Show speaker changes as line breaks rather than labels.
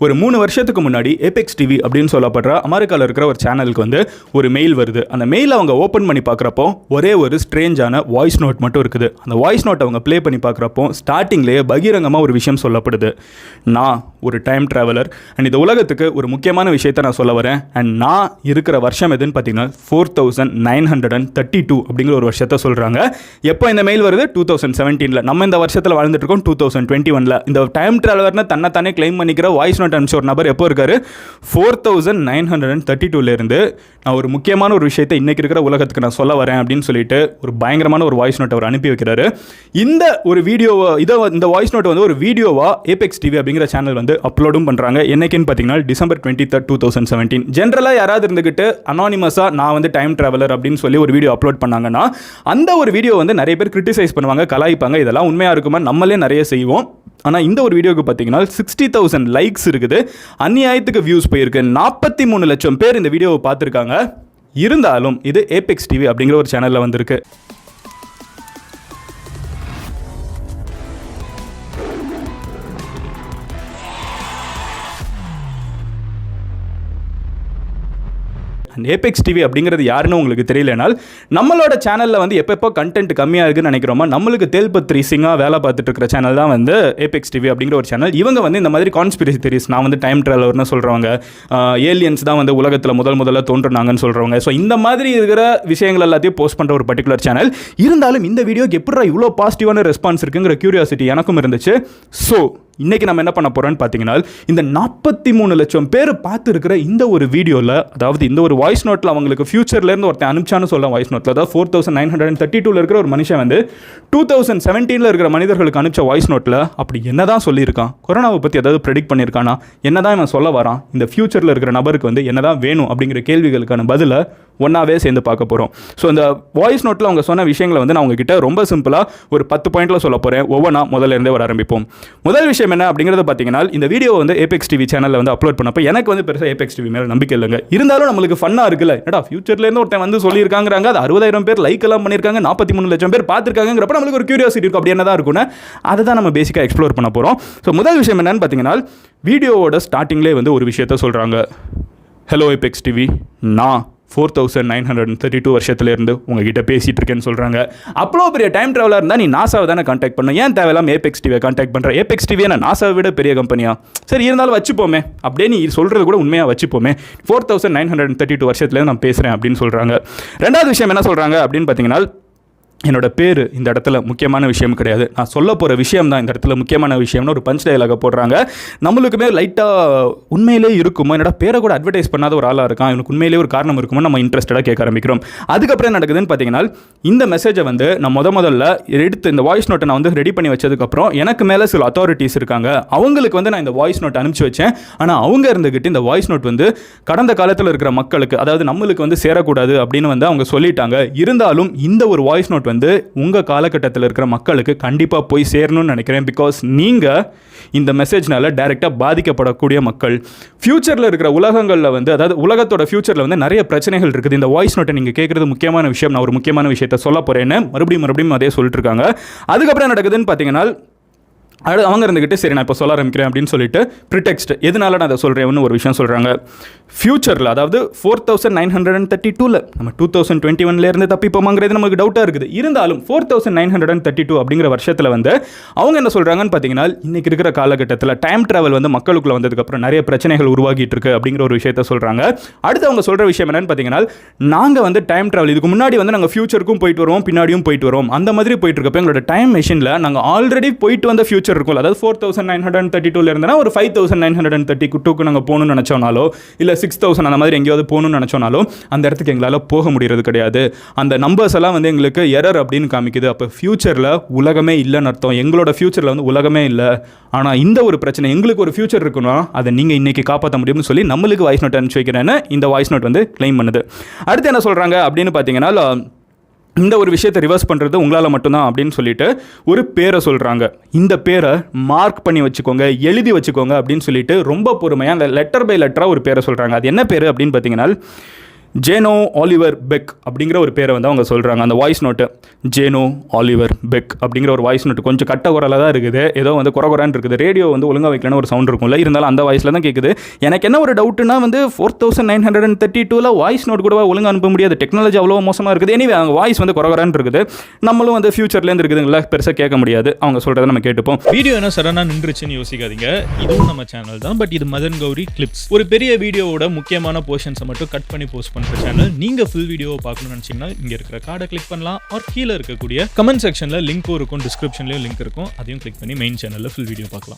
ஒரு 3 வருஷத்துக்கு முன்னாடி ஏபெக்ஸ் டிவி அப்படின்னு சொல்லப்படுற அமெரிக்காவில் இருக்கிற ஒரு சேனலுக்கு வந்து ஒரு மெயில் வருது. அந்த மெயில் அவங்க ஓப்பன் பண்ணி பார்க்குறப்போ ஒரே ஒரு ஸ்ட்ரேஞ்சான வாய்ஸ் நோட் மட்டும் இருக்குது. அந்த வாய்ஸ் நோட் அவங்க ப்ளே பண்ணி பார்க்குறப்போ ஸ்டார்டிங்லேயே பகிரங்கமாக ஒரு விஷயம் சொல்லப்படுது. நான் ஒரு டைம் ட்ராவலர் அண்ட் இந்த உலகத்துக்கு ஒரு முக்கியமான விஷயத்தை நான் சொல்ல வரேன். அண்ட் நான் இருக்கிற வருஷம் எதுன்னு பார்த்தீங்கன்னா 4932 அப்படிங்கிற ஒரு வருஷத்தை சொல்கிறாங்க. எப்போ இந்த மெயில் வருது? 2017. நம்ம இந்த வருஷத்தில் வாழ்ந்துட்டு இருக்கோம் 2021. இந்த டைம் ட்ராவலர்னு தன்னைத்தானே கிளைம் பண்ணிக்கிற வாய்ஸ் நோட் அனுப்பிச்ச ஒரு நபர் எப்போ இருக்காரு? 4932 நான் ஒரு முக்கியமான ஒரு விஷயத்தை இன்றைக்கி இருக்கிற உலகத்துக்கு நான் சொல்ல வரேன் அப்படின்னு சொல்லிட்டு ஒரு பயங்கரமான ஒரு வாய்ஸ் நோட் அவர் அனுப்பி வைக்கிறாரு. இந்த ஒரு வீடியோவை இந்த வாய்ஸ் நோட் வந்து ஒரு வீடியோவாக ஏபெக்ஸ் டிவி அப்படிங்கிற சேனல் வந்து அப்லோடும் பண்ணுறாங்க. என்னைக்குன்னு பார்த்தீங்கன்னா டிசம்பர் 23, 2017. ஜென்ரலாக யாராவது இருந்துக்கிட்டு அனானிமஸாக நான் வந்து டைம் ட்ராவலர் அப்படின்னு சொல்லி ஒரு வீடியோ அப்லோட் பண்ணாங்கன்னா அந்த ஒரு வீடியோ வந்து நிறைய பேர் கிரிட்டிசைஸ் பண்ணுவாங்க, கலாய்ப்பாங்க. இதெல்லாம் உண்மையாக இருக்குமா? நம்மளே நிறைய செய்வோம். ஆனால் இந்த ஒரு வீடியோக்கு பார்த்தீங்கன்னா 60,000 லைக்ஸ் இருக்குது, அந்நியாயத்துக்கு வியூஸ் போயிருக்கு, 43 லட்சம் பேர் இந்த வீடியோவை பார்த்துருக்காங்க. இருந்தாலும் இது ஏபெக்ஸ் டிவி அப்படிங்கிற ஒரு சேனலில் வந்திருக்கு. ஏபெக்ஸ் டிவி அப்படிங்கிறது யாருன்னு உங்களுக்கு தெரியலனால் நம்மளோட சேனலில் வந்து எப்போ கண்டென்ட் கம்மியாக இருக்குன்னு நினைக்கிறோமா, நம்மளுக்கு தேல்பத்ரி சிங்காக வேலை பார்த்துட்டு இருக்கிற சேனல் தான் வந்து ஏபெக்ஸ் டிவி அப்படிங்கிற ஒரு சேனல். இவங்க வந்து இந்த மாதிரி கான்ஸ்பிரசி தியரிஸ், நான் வந்து டைம் ட்ராவலர்னு சொல்கிறவங்க, ஏலியன்ஸ் தான் வந்து உலகத்தில் முதல்ல தோன்றுனாங்கன்னு சொல்கிறவங்க, ஸோ இந்த மாதிரி இருக்கிற விஷயங்கள் எல்லாத்தையும் போஸ்ட் பண்ணுற ஒரு பர்டிகுலர் சேனல். இருந்தாலும் இந்த வீடியோக்கு எப்படா இவ்வளோ பாசிட்டிவான ரெஸ்பான்ஸ் இருக்குங்கிற கியூரியாசிட்டி எனக்கும் இருந்துச்சு. ஸோ இன்றைக்கி நம்ம என்ன பண்ண போகிறோன்னு பார்த்தீங்கன்னா இந்த 43 லட்சம் பேர் பார்த்துருக்கிற இந்த ஒரு வீடியோவில், அதாவது இந்த ஒரு வாய்ஸ் நோட்டில் அவங்களுக்கு ஃபியூச்சர்லேருந்து ஒருத்தன் அனுப்பிச்சான்னு சொல்ல வாய்ஸ் நோட்டில், அதாவது 4932 இருக்கிற ஒரு மனுஷன் வந்து 2017 இருக்கிற மனிதர்களுக்கு அனுப்பிச்ச வாய்ஸ் நோட்டில் அப்படி என்ன தான் சொல்லியிருக்கான், கொரோனாவை பற்றி ஏதாவது ப்ரெடிக்ட் பண்ணியிருக்கானா, என்ன தான் இவன் சொல்ல வரான், இந்த ஃபியூச்சரில் இருக்கிற நபருக்கு வந்து என்ன தான் வேணும் அப்படிங்கிற கேள்விகளுக்கான பதிலை ஒன்றாவே சேர்ந்து பார்க்க போகிறோம். ஸோ இந்த வாய்ஸ் நோட்டில் அவங்க சொன்ன விஷயங்களை வந்து நான் உங்ககிட்ட ரொம்ப சிம்பிளாக ஒரு 10 பாயிண்டில் சொல்ல போகிறேன். ஒவ்வொன்றா முதல்ல இருந்தே வர ஆரம்பிப்போம். முதல் விஷயம் என்ன அப்படிங்கிறத பார்த்தீங்கன்னா, இந்த வீடியோ வந்து ஏபெக்ஸ் டிவி சேனலில் வந்து அப்லோட் பண்ணப்போ எனக்கு வந்து பெருசாக ஏபெக்ஸ் டிவி மேலே நம்பிக்கை இல்லைங்க. இருந்தாலும் நம்மளுக்கு ஃபன்னாக இருக்குல்ல, ஏடா ஃபியூச்சர்லேருந்து ஒருத்தன் வந்து சொல்லியிருக்காங்கிறாங்க, அது 60,000 பேர் லைக் எல்லாம் பண்ணியிருக்காங்க, 43 லட்சம் பேர் பார்த்துருக்காங்கிறப்ப நம்மளுக்கு ஒரு கியூரியாசிட்டி இருக்கும், அப்படி என்ன தான் இருக்குன்னு அதை தான் நம்ம பேசிக்காக எக்ஸ்ப்ளோர் பண்ண போகிறோம். ஸோ முதல் விஷயம் என்னன்னு பார்த்தீங்கன்னா, வீடியோவோட ஸ்டார்டிங்லேயே வந்து ஒரு விஷயத்த சொல்கிறாங்க. ஹலோ ஏபெக்ஸ் டிவி, நான் 4932 வருஷத்துலேருந்து உங்ககிட்ட பேசிகிட்டு இருக்கேன்னு சொல்கிறாங்க. அவ்வளோ பெரிய டைம் ட்ராவலர் இருந்தால் நீ நாசாவை தானே கான்டாக்ட் பண்ணணும், ஏன் தேவையில்லாமல் ஏபெக்ஸ் டிவியை கான்டாக்ட் பண்ணுற? ஏபெக்ஸ் டிவியை நான் நாசாவை விட பெரிய கம்பெனியா? சரி இருந்தாலும் வச்சுப்போமே, அப்படியே நீ சொல்கிறது கூட உண்மையாக வச்சுப்போமே, 4932 வருஷத்துலேருந்து நான் பேசுகிறேன் அப்படின்னு சொல்கிறாங்க. ரெண்டாவது விஷயம் என்ன சொல்கிறாங்க அப்படின்னு பார்த்தீங்கன்னா, என்னோட பேர் இந்த இடத்துல முக்கியமான விஷயம் கிடையாது, நான் சொல்ல போகிற விஷயம் தான் இந்த இடத்துல முக்கியமான விஷயம்னு ஒரு பஞ்ச் டயலாக போடுறாங்க. நம்மளுக்குமே லைட்டாக உண்மையிலே இருக்குமோ, என்னோட பேரை கூட அட்வர்டைஸ் பண்ணாத ஒரு ஆளாக இருக்கான், இவனுக்கு உண்மையிலே ஒரு காரணம் இருக்குமோ, நம்ம இன்ட்ரெஸ்டடாக கேட்க ஆரம்பிக்கிறோம். அதுக்கப்புறம் நடக்குதுன்னு பார்த்தீங்கன்னா, இந்த மெசேஜை வந்து நான் முதல்ல எடுத்து இந்த வாய்ஸ் நோட்டை நான் வந்து ரெடி பண்ணி வச்சதுக்கப்புறம் எனக்கு மேலே சில அத்தாரிட்டிஸ் இருக்காங்க, அவங்களுக்கு வந்து நான் இந்த வாய்ஸ் நோட் அனுப்பிச்சி வச்சேன். ஆனால் அவங்க இருந்துக்கிட்டு இந்த வாய்ஸ் நோட் வந்து கடந்த காலத்தில் இருக்கிற மக்களுக்கு, அதாவது நம்மளுக்கு வந்து சேரக்கூடாது அப்படின்னு வந்து அவங்க சொல்லிட்டாங்க. இருந்தாலும் இந்த ஒரு வாய்ஸ் நோட் வந்து உங்கள் காலகட்டத்தில் இருக்கிற மக்களுக்கு கண்டிப்பாக போய் சேரணும்னு நினைக்கிறேன். பிகாஸ் நீங்கள் இந்த மெசேஜ்னால டைரெக்டாக பாதிக்கப்படக்கூடிய மக்கள். ஃபியூச்சரில் இருக்கிற உலகங்களில் வந்து, அதாவது உலகத்தோட ஃபியூச்சரில் வந்து நிறைய பிரச்சனைகள் இருக்குது. இந்த வாய்ஸ் நோட்டை நீங்கள் கேட்குறது முக்கியமான விஷயம், நான் ஒரு முக்கியமான விஷயத்தை சொல்ல போகிறேன்னு மறுபடியும் அதே சொல்லிட்டு இருக்காங்க. அதுக்கப்புறம் நடக்குதுன்னு பார்த்தீங்கன்னா, அவங்க இருந்துக்கிட்டு சரி நான் இப்போ சொல்ல ஆரம்பிக்கிறேன் அப்படின்னு சொல்லிட்டு ப்ரிடெக்ஸ்ட் எதனால நான் அதை சொல்கிறேன்னு ஒரு விஷயம் சொல்கிறாங்க. ஃபியூச்சரில், அதாவது 4932 நம்ம 2021 தப்பிப்போமாங்கிறது நமக்கு டவுட்டாக இருக்குது. இருந்தாலும் 4932 அப்படிங்கிற வருஷத்தில் வந்து அவங்க என்ன சொல்கிறாங்கன்னு பார்த்தீங்கன்னா, இன்றைக்கி இருக்கிற காலகட்டத்தில் டைம் ட்ராவல் வந்து மக்களுக்குள்ளே வந்ததுக்கப்புறம் நிறைய பிரச்சனைகள் உருவாகிட்டு இருக்கு அப்படிங்கிற ஒரு விஷயத்த சொல்கிறாங்க. அடுத்து அவங்க சொல்கிற விஷயம் என்னன்னு பார்த்தீங்கன்னா, நாங்கள் வந்து டைம் ட்ராவல் இதுக்கு முன்னாடி வந்து நாங்கள் ஃபியூச்சருக்கும் போயிட்டு வருவோம், பின்னாடியும் போயிட்டு வரோம், அந்த மாதிரி போயிட்டு இருக்கப்போ எங்களோட டைம் மெஷினில் நாங்கள் ஆல்ரெடி போயிட்டு வந்த ஃபியூச்சர் இருக்கும். அதாவது 4932 இருந்தனா ஒரு 5932 நாங்கள் போகணும்னு நினச்சோனாலோ இல்லை 6000 அந்த மாதிரி எங்கேயாவது போகணும்னு நினச்சோனாலோ அந்த இடத்துக்கு எங்களால் போக முடியறது கிடையாது. அந்த நம்பர்ஸ் எல்லாம் வந்து எங்களுக்கு எரர் அப்படின்னு காமிக்குது. அப்போ ஃபியூச்சரில் உலகமே இல்லைன்னு அர்த்தம். எங்களோட ஃபியூச்சரில் வந்து உலகமே இல்லை. ஆனால் இந்த ஒரு பிரச்சனை, எங்களுக்கு ஒரு ஃபியூச்சர் இருக்குன்னா அதை நீங்கள் இன்றைக்கி காப்பாற்ற முடியும்னு சொல்லி நம்மளுக்கு வாய்ஸ் நோட் அனுப்பிச்சு வைக்கிறேன்னு இந்த வாய்ஸ் நோட் வந்து கிளைம் பண்ணுது. அடுத்து என்ன சொல்கிறாங்க அப்படின்னு பார்த்தீங்கன்னா, இந்த ஒரு விஷயத்தை ரிவர்ஸ் பண்ணுறது உங்களால் மட்டும்தான் அப்படின்னு சொல்லிட்டு ஒரு பேரை சொல்கிறாங்க. இந்த பேரை மார்க் பண்ணி வச்சுக்கோங்க, எழுதி வச்சுக்கோங்க அப்படின்னு சொல்லிட்டு ரொம்ப பொறுமையாக அந்த லெட்டர் பை லெட்டராக ஒரு பேரை சொல்கிறாங்க. அது என்ன பேர் அப்படின்னு பார்த்தீங்கன்னா, ஜேனோ ஆலிவர் பெக் அப்படிங்கிற ஒரு பேரை வந்து அவங்க சொல்கிறாங்க. அந்த வாய்ஸ் நோட்டு ஜேனோ ஆலிவர் பெக் அப்படிங்கிற ஒரு வாய்ஸ் நோட்டு கொஞ்சம் கட்ட குரலாக தான் இருக்குது, ஏதோ வந்து குறகுறான்னு இருக்குது. ரேடியோ வந்து ஒழுங்காக வைக்கலன்னு ஒரு சவுண்ட் இருக்கும்ல, இருந்தாலும் அந்த வாய்ஸில் தான் கேட்குது. எனக்கு என்ன ஒரு டவுட்டுனா வந்து 4932 வாய்ஸ் நோட் கூட ஒழுங்காக அனுப்ப முடியாது, டெக்னாலஜி அவ்வளோ மோசமாக இருக்குது. எனிவே அவங்க வாய்ஸ் வந்து குறகுறான்னு இருக்குது. நம்மளும் வந்து ஃபியூச்சர்லேருந்து இருக்குதுங்களா, பெருசாக கேட்க முடியாது. அவங்க சொல்கிறத நம்ம கேட்டுப்போம்.
வீடியோ என்ன சடனாக நின்றுச்சுன்னு யோசிக்காதீங்க, இதுவும் நம்ம சேனல் தான். பட் இது மதன் கௌரி கிளிப்ஸ், ஒரு பெரிய வீடியோவோட முக்கியமான போர்ஷன்ஸை மட்டும் கட் பண்ணி போஸ்ட் பண்ணுற சேனல். நீங்கள் ஃபுல் வீடியோவை பார்க்கணும்னு நினச்சிங்கன்னா இங்கே இருக்கிற கார்டை கிளிக் பண்ணலாம். ஆர் கீழே இருக்கக்கூடிய கமெண்ட் செக்ஷனில் லிங்க்கும் இருக்கும், டிஸ்கிரிப்ஷன்லேயும் லிங்க் இருக்கும், அதையும் கிளிக் பண்ணி மெயின் சேனலில் ஃபுல் வீடியோ பார்க்கலாம்.